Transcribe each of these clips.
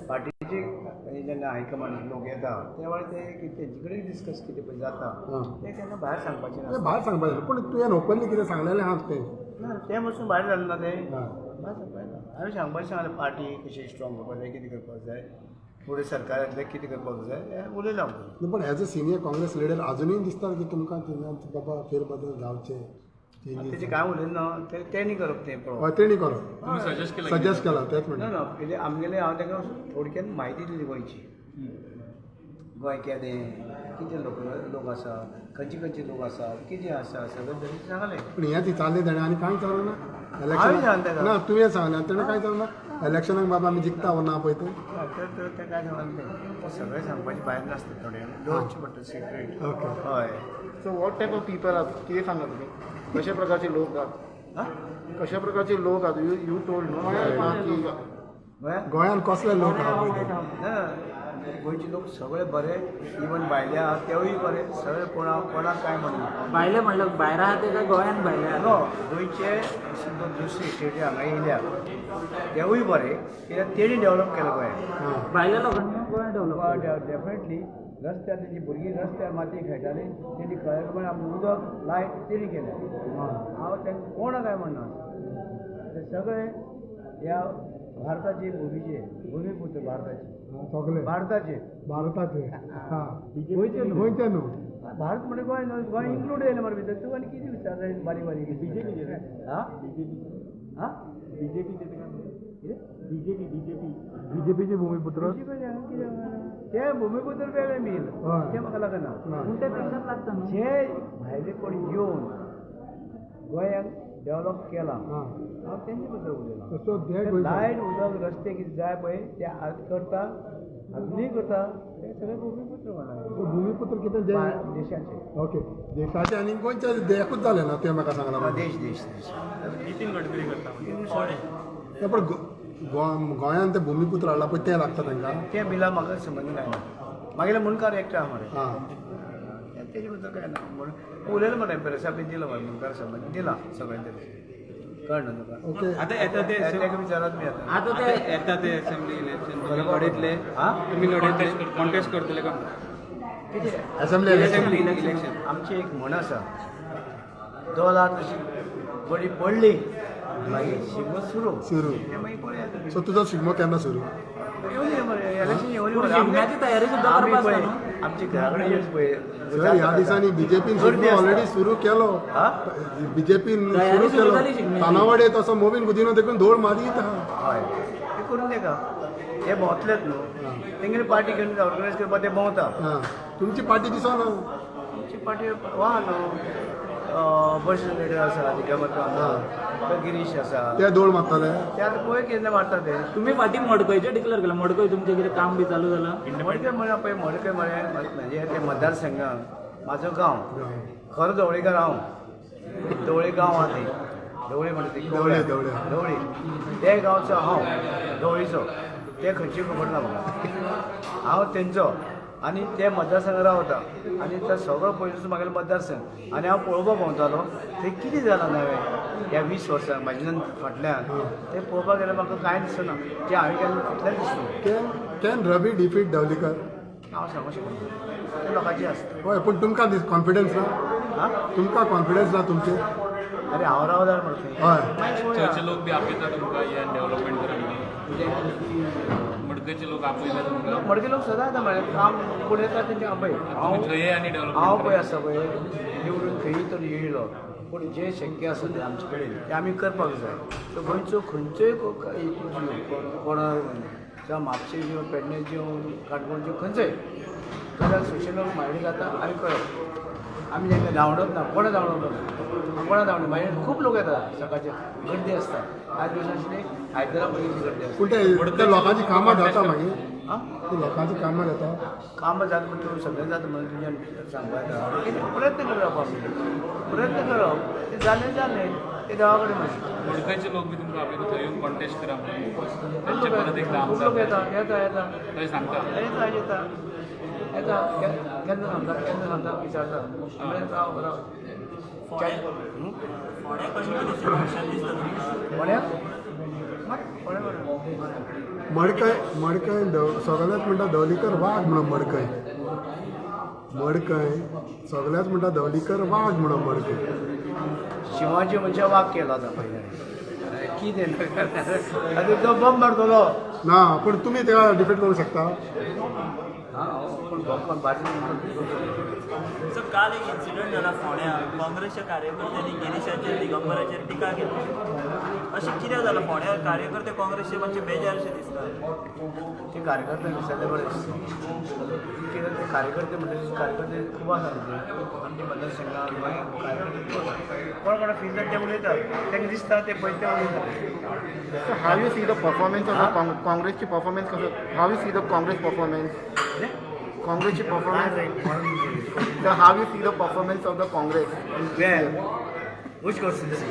पार्टीचे जेन्ना हायकमांड लोक येता त्या वेळार ते तेंचे कडेन डिस्कस कितें पळय जाता तें केन्ना भायर सांगपाचें ना. भायर सांगपाचें पूण तुवें ओपनली कितें सांगलेलें आहा तें ना तें वचून भायर जालें ना तें भायर सांगपाचें ना. हांवें सांगपाचें सांगलें पार्टी कशी स्ट्रॉंग करपाक जाय कितें करपाक जाय फुडें सरकारांतलें कितें करपाक जाय हें उलयलां हांव. पण as a senior Congress leader अजुनूय दिसता की तुमकां बाबा फेरबदल जावचे तेजें कांय उलयना तेणी करप तें पळोवप. हय तेणी करप सजेस्ट केला तेच ना म्हणटा ना कितें आमगेलें हांव ताका थोडक्यान म्हायती दिली गोंयची. गोंय केदें कितें लोक आसा खंयचे खंयचे लोक आसा कितें आसा सगळें तरेचें सांगलें. पूण हें ती चाललें ताणें आनी कांय जालें ना हांवें सांगलें ताका. ना तुवें सांगलें ताणें कांय जालें ना इलेक्शनाक बाबा आमी जिखता वा ना पळय तें तर तें कांय सांगलें तें सगळें सांगपाचें भायर नासता थोडें दवरचें पडटा सिक्रेट. ओके हय. So what type of people आहात कितें सांगा तुमी कशा प्रकारचे लोक आहात हां कशा प्रकारचे लोक आहात यू टोल्ड न्हू की गोंयांत गोंयान कसले लोक आहा पळय ते ना गोंयचे लोक सगळे बरे इवन भायले आहा तेवूय बरे सगळे कोणाक कांय म्हणना. भायले म्हणलं भायर आहा ते काय गोंयान भायले आहा? नो गोंयचे दुसरे स्टेटी हांगा येयल्या तेवूय बरे कित्याक तेणी डेवलप केलं गोंयांत. भायल्या लोकांनी गोंय डेव्हलप डेफिनेटली रस्त्यार तेजी भुरगीं रस्त्यार माती खेळटाली तेणी कळ्ळें आमी उदक लायट तेणी केलें. हांव तांकां कोणा काय म्हणना ते सगळे ह्या भारताचे भुमीपुत्र भारताचे सगळे भारताचे गोंयचे न्हू भारत म्हणजे गोंय न्हू गोंय इन्क्लूड येयलें मरे भितर तूं आनी कितें विचारता बारीक बारीक बीजेपी हां हां बीजेपीचे भूमिपुत्र ते भुमीपुत्र वेगळे मिल ते म्हाका लागना. पूण ते तांकांच लागता न्हू. जे भायले कोण येवन गोंयांक डेवलप केलां हांव तेंचे बद्दल उलयलां. लायट उदक रस्ते कितें जाय पळय ते आज करता अजुनूय करता ते सगळे भुमीपुत्र म्हणा भूमिपुत्र कितें देशाचे. ओके देशाचे आनी गोंयचे देशाकूच जालें ना तें म्हाका सांगलां देश देश देश नितीन गडकरी करता पण गोंयान ते भूमिपुत्र हाडला पळय तें लागता तांकां ते बिला म्हाका संबंद काय ना मागीर मुनकार एकटो आहा मरे हां तेजे बद्दल काय ना म्हणून उलयलें मरे पेरसाबी दिलो मरे मुनकार संबंद दिला सगळें तरी कळना तुका. ओके आता येता ते ताका विचारात मी आता आता ते येता ते असेंब्ली इलेक्शन लढयतले तुम्ही लढयतले कॉन्टेस्ट करतले का कितें असेंब्ली इलेक्शन आमची एक म्हण आसा दोला तशी बडी पडली मागीर शिगमो सुरू सुरू ते मागीर पळया सो तुजो शिगमो केन्ना सुरू येवन ये मरे इलेक्शन येवन पूण शिगम्याची तयारी सुद्दां करपा आसता न्हू. आमचे घरा कडेन येवन पळय सर ह्या दिसांनी बीजेपीन शिगमो ऑलरेडी सुरू केलो बीजेपीन सुरू केलो तानावाडे तसो मोवीन गुदिनो देखून धोळ मारीत आहा हय ते करून तेका ते भोंवतलेच न्हू तेंगेली पार्टी घेवन ऑर्गनायज करपा ते भोंवता. हां तुमची पार्टी दिसना आमची पार्टी वा न्हू बस लिडर आसा दिगंबर आसा गिरीश आसा ते धोळ मारतले ते आतां पळय केन्ना मारता ते तुम्ही फाटीं मडकयचे डिक्लेअर केला मडकय तुमचें कितें काम बी चालू जालां मडकय म्हळ्यार पळय मडकय म्हळ्यार म्हणजे ते मतदारसंघात म्हाजो गांव खरो धवळेकार हांव धवळे गांव आहा ते धवळे म्हणटा ते धवळे ते गांवचो हांव धवळीचो ते खंयची खबर ना म्हाका हांव तेंचो आनी ते मतदारसंघात रावता आनी तो सगळो पयलींचो म्हागेलो मतदारसंघ आनी हांव पळोवपाक भोंवतालो थंय कितें जालां नवें ह्या 20 वर्सांक म्हाजे फाटल्यान ते पळोवपाक गेल्यार म्हाका कांय दिसना जे हांवें केलें तितलेंच दिसता. कॅन रवी डिफीट ढवलीकर हांव सांगूं शकना ते लोकांची आसता. हय पूण तुमकां कॉन्फिडन्स ना हां तुमकां कॉन्फिडन्स ना तुमचे अरे हांव रावदार म्हणटा हय चर्चे लोक बी आपयता तुमकां हे डेव्हलपमेंट करपाक मडकयचे लोक आपयता तुमकां मडके लोक सदां येता म्हळ्यार काम कोण येता तेंचे पळय तुमी थंय आणि हांव डेव्हलपमेंट पळय आसा पळय निवडून खंयी तर येयलो पूण जे शक्य आसा ते आमचे कडेन ते आमी करपाक जाय. सो गोंयचो खंयच्योय कोणार जावं म्हापशेच्यो पेडणेच्यो काणकोणच्यो खंयचोय जाल्यार सोशल वर्क म्हाजे जाता आनी करप आमी जेन्ना धांवडप ना कोणा धांवडप ना कोणा धांवडप म्हाजे खूब लोक येता सकाळचे गर्दी आसता ह्या दिवसांनी हैदराबादची गर्दी आसता. पूण ते लोकांची कामां जाता मागीर आं ते लोकांची कामां जाता कामां जाता म्हणून तूं सगळें जाता म्हणून तुज्यान सांगपा येता प्रयत्न करप आमी प्रयत्न करप ते जालें ते देवा कडेन मागीर मडकयचे लोक बी तुमकां आपयता थंय येवन कॉन्टेस्ट करा म्हणून तेंचे परत एकदां खूब लोक येता थंय सांगता येता केन्ना सांगता विचारता राव फोड्या मडकय सगळ्यात म्हणटा धवलीकर वाघ म्हणून मडकय सगळ्यात म्हणटा धवलीकर वाघ म्हणून मडकय शिवाजी म्हणजे वाघ केला होता पहिले कितें आतां तो बॉम्ब मारतलो ना पण तुम्ही त्याला डिफेंड करू शकता पूण बॉम्ब मारतलो सो काल एक इन्सिडंट जाला फोंड्या काँग्रेसच्या कार्यकर्त्यांनी गिरीशाचेर दिगंबराचेर टिका केली अशें कितें जालां फोंड्या कार्यकर्ते काँग्रेसचे मातशे बेजारशे दिसता ते कार्यकर्ते दिसताले बरे कित्याक ते कार्यकर्ते म्हणटा कार्यकर्ते खूब आसा आमच्या मतदारसंघात मागीर कार्यकर्ते कोण कोणा फील जाता ते उलयतात तांकां दिसता ते पळय ते उलयतात So how you see the performance of the काँग्रेसची परफॉर्मन्स कसं how you see the Congress performance काँग्रेसची performance So how you see the performance of the Congress Where? Which constituency?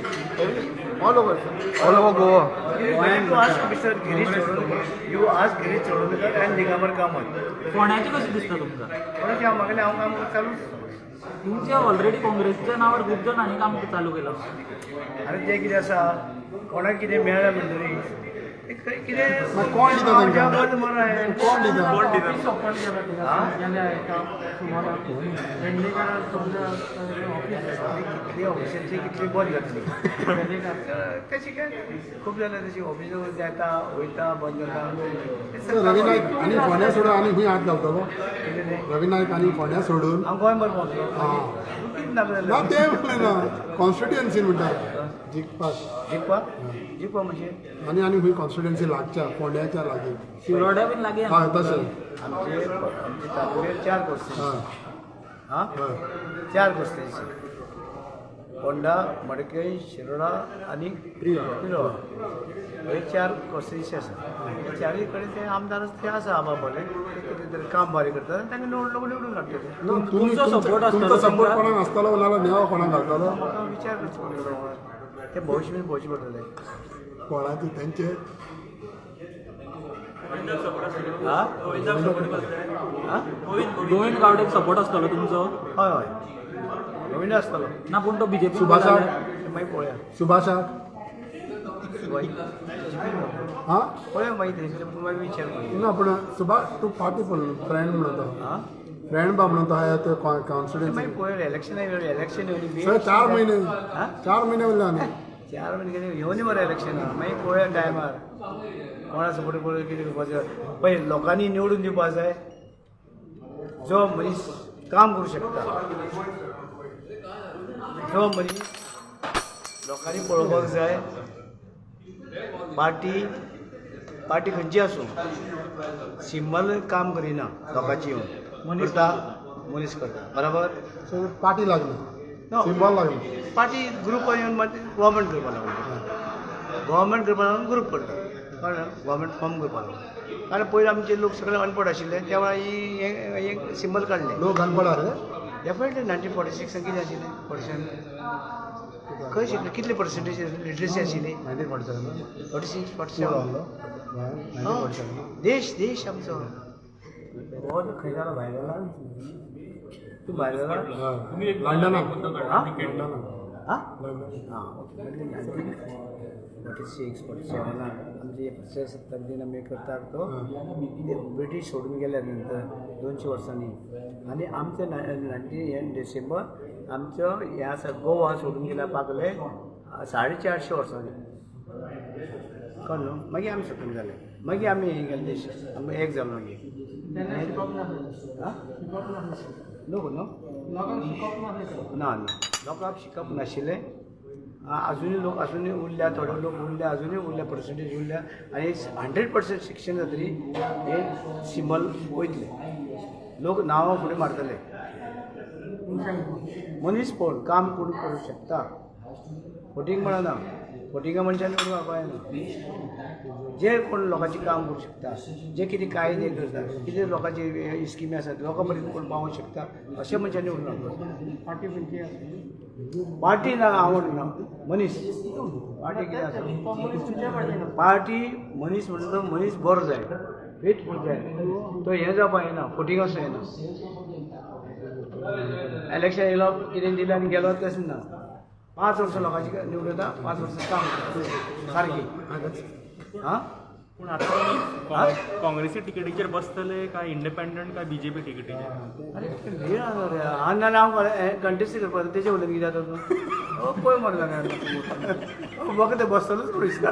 all over sir. All over Goa You have to ask Mr. Girish Chodolkar. You ask Girish Chodolkar and Digambar Kamat. फोंड्याचे कशें दिसता तुमकां कोणाची हांव म्हागेलें हांव काम चालू तुमच्या already काँग्रेसच्या नावार खूब जाणांनी काम चालू केलां आनी तें कितें आसा कोणाक कितें मेळ्ळें म्हणटरी कितें मग कोण दिता तांकां? बंद मराय कोण दिता कितली ऑफिसांची कितली बंद जातली तशी काय खूब जाल्यां तशी ऑफिसां येता वयता बंद जाता रवी नायक आनी फोंड्या सोडून आनी खंय हात घालतलो कितें तें रवी नायक आनी फोंड्या सोडून हांव गोंय मरे पावतलो हां कितें नाका ना जालें ते म्हणलें ना कॉन्स्टिट्युएन्सी म्हणटा जिखपाक जिखपा म्हणजे आनी खंय कॉन्स्टिट्युएन्सी लागच्या फोंड्याच्या लागीं शिरोड्या बीन लागीं हय तशें आमचे तालुक्यात 4 कॉन्स्टिट्युन्सी हय हां हय 4 कॉन्स्टिट्युन्सी फोंडा मडकय शिरोडा आनी पिरोळ हे 4 कॉन्स्टिट्युन्सी आसा हे चारय कडेन ते आमदार ते आसा आबाबले ते कितें तरी काम बरें करतात आनी तांकां निवडून हाडटले तुमचो support आसतलो तुमचो सपोर्ट तुमकां? कोणाक आसतलो नाल्यार नेवा कोणाक घालतलो म्हाका विचार करचो पडटलो ते भविश्य बीन पळोवचें पडटलें कोणाचे तेंचे हां हां गोविंद गावडेक सपोर्ट आसतलो तुमचो हय हय गोविंद आसतलो ना पूण तो बीजेपी सुभाषा ते मागीर पळोवया सुभाषाक हां पळोवया मागीर थंयसर मागीर विचार करूया ना पूण सुभाष तूं पार्टी फुल फ्रेंड म्हणतो हां फ्रेंड बा म्हणतो हाय ते ते कॉन्स्टिट्युएन्सी मागीर पळोवया इलेक्शन येयली सर 4 महिने हां 4 महिने उरले आनी 4 महिने कितें येवनी मरे इलेक्शन मागीर पळोवया टायमार कोणा सपोर्ट करून कितें करपाचें पळय लोकांनी निवडून दिवपा जाय जो मनीस काम करूं शकता जो मनीस लोकांनी पळोवपाक जाय पार्टी खंयची आसूं सिंबल काम करिना लोकांची येवन करता मनीस करता बरोबर सो पार्टी लागली सिंबॉल लागली पार्टी ग्रुप येवन मागीर गव्हर्मेंट करपा लागलो गव्हर्मेंट करपा लागून ग्रुप करता कळ्ळें गव्हर्मेंट फॉर्म करपा लागलो कारण पयलीं आमचे लोक सगळे अनपड आशिल्ले त्या वेळार ही एक सिंबल काडलें लोक अनपडा रे डेफिनेटली 1946 कितें आशिल्लें पर्सेंट खंय आशिल्लें कितले पर्सेंटेज लिटरसी आशिल्ली 46 47 देश आमचो हो खंय जाला भायर जाला तूं भायर जाला लंडनाक हां लंडनाक हां हां 46 47 आमचे 70 दिन आमी करतात तो ब्रिटीश सोडून गेल्या नंतर 200 वर्सांनी आनी आमचे 19 डिसेंबर आमचो हे आसा गोवा सोडून गेल्या पाकले 450 वर्सांनी कळ्ळें न्हू मागीर आमी स्वतंत्र जाले मागीर आमी हे गेले देश आमी एक जालो मागीर हां नको न्हू ना लोकांक शिकप नाशिल्लें अजुनूय लोक अजुनूय उरल्या थोडे लोक उरल्या अजुनूय उरल्या पर्संटेज उरल्या आनी 100% शिक्षण जातरी हे सिंबल वयतले लोक नांवां फुडें मारतले मनीस पळोवन काम कोण करूं शकता वोटींग म्हणना वोटिंगा मनशांनी कोण वापरना जे कोण लोकांची काम करूं शकता जे कितें कायदे करता कितें लोकांची स्किमी आसात लोकां पर्यंत कोण पावूंक शकता अशा मनशांनी उरना पार्टी ना आवडना मनीस पार्टी कितें आसा पार्टी मनीस म्हणटा तो मनीस बरो जाय फेथफूल जाय तो हें जावपा येना फोटींग असो येना इलेक्शन येयलो कितें दिलें आनी गेलो तशें ना 5 वर्सां लोकांची निवडून येता 5 वर्सां काम करता सारकी हां पूण आतां काँग्रेसी टिकेटीचेर बसतले काय इंडिपेंडंट काय बीजेपी टिकेटीचेर? अरे वेळ आसा रे आनी हांव कंटेस्ट करपाक तेजे उलयन कितें जाता तूं पळय मरे म्हाका ते बसतलोच पळय दिसता